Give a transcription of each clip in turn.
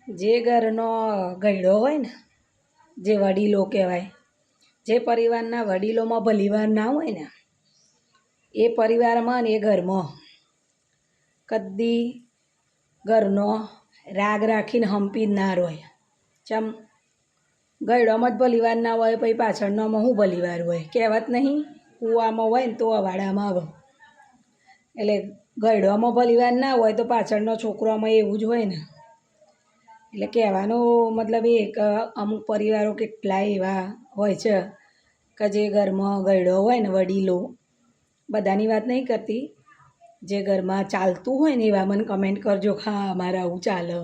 જે ઘરનો ગયડો હોય ને, જે વડીલો કહેવાય, જે પરિવારના વડીલોમાં ભલીવાર ના હોય ને, એ પરિવારમાં ને એ ઘરમાં કદી ઘરનો રાગ રાખીને હંપી જ ના રોય. ચમ ગયડોમાં જ ભલીવાર ના હોય, પછી પાછળનામાં શું ભલીવાર હોય? કહેવત નહીં, કૂવામાં હોય ને તો અવાડામાં આવે. એટલે ગયડોમાં ભલીવાર ના હોય તો પાછળનો છોકરોમાં એવું જ હોય ને. એટલે કહેવાનો મતલબ એ કે અમુક પરિવારો કેટલાય એવા હોય છે કે જે ઘરમાં ગયડો હોય ને, વડીલો, બધાની વાત નહીં કરતી, જે ઘરમાં ચાલતું હોય ને એવા મને કમેન્ટ કરજો. હા, અમારે આવું ચાલે.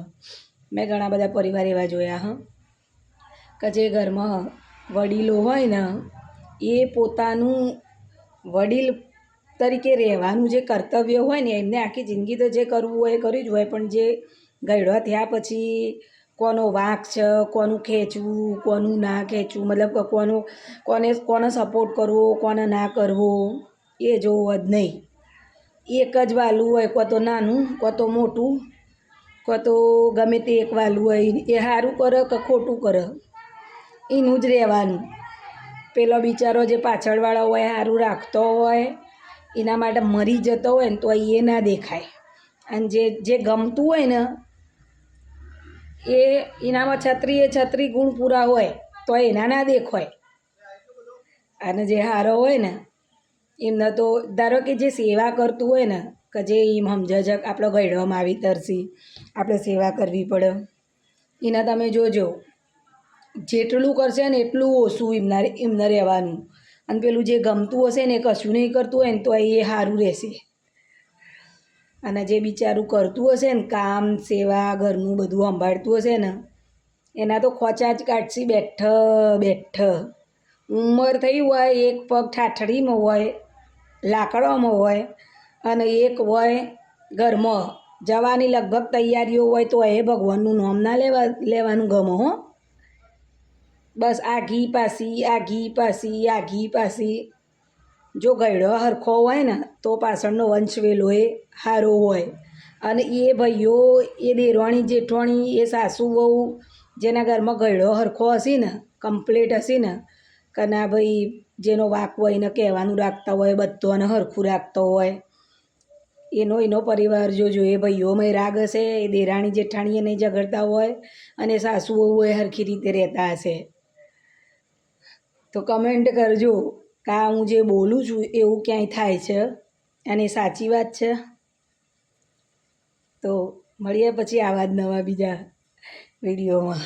મેં ઘણા બધા પરિવાર એવા જોયા હં કે જે ઘરમાં વડીલો હોય ને, એ પોતાનું વડીલ તરીકે રહેવાનું જે કર્તવ્ય હોય ને, એમને આખી જિંદગી તો જે કરવું હોય એ કર્યું જ હોય, પણ જે ગયડો થયા પછી કોનો વાંક છે, કોનું ખેંચવું, કોનું ના ખેંચવું, મતલબ કે કોને સપોર્ટ કરવો, કોને ના કરવો, એ જોવું જ નહીં. એક જ વાલું હોય, કાં તો નાનું, કાં તો મોટું, કાં તો ગમે તે એક વાલું હોય. એ સારું કરે કે ખોટું કરે એનું જ રહેવાનું. પેલો બિચારો જે પાછળવાળો હોય, સારું રાખતો હોય, એના માટે મરી જતો હોય ને તો એ ના દેખાય. અને જે ગમતું હોય ને, એનામાં છત્રી ગુણ પૂરા હોય તો એના ના દેખાય. અને જે સારો હોય ને, એમને તો ધારો કે જે સેવા કરતું હોય ને, કે જે એમ સમજે છે કે આપણો ગયડોમાં આવી તરસી, આપણે સેવા કરવી પડે, એને તમે જોજો જેટલું કરશે ને એટલું ઓછું એમને રહેવાનું. અને પેલું જે ગમતું હશે ને એ કશું નહીં કરતું હોય ને તો એ સારું રહેશે. અને જે બિચારું કરતું હશે ને કામ, સેવા, ઘરનું બધું સંભાળતું હશે ને, એના તો ખોચા જ કાઢશે બેઠ. ઉંમર થઈ હોય, એક પગ ઠાઠડીમાં હોય, લાકડામાં હોય, અને એક હોય ઘરમાં જવાની લગભગ તૈયારીઓ હોય, તો એ ભગવાનનું નામ ના લેવાનું ગમે હો. બસ આઘી પાછી. જો ગયડો સરખો હોય ને તો પાછળનો વંશ વેલો એ સારો હોય. અને એ ભાઈઓ, એ દેરાણી જેઠાણી, એ સાસુ વહુ, જેના ઘરમાં ગયડો સરખો હશે ને, કમ્પ્લીટ હશે ને, કે ના ભાઈ જેનો વાંક હોય એને કહેવાનું રાખતા હોય, બધાને સરખું રાખતો હોય, એનો પરિવાર જોજો. એ ભાઈઓમાં રાગ હશે, એ દેરાણી જેઠાણીએ નહીં ઝઘડતા હોય, અને સાસુ વહુ એ સરખી રીતે રહેતા હશે. તો કમેન્ટ કરજો કે આ હું જે બોલું છું એવું ક્યાંય થાય છે અને સાચી વાત છે. તો મળીએ પછી આવા જ નવા બીજા વિડીયોમાં.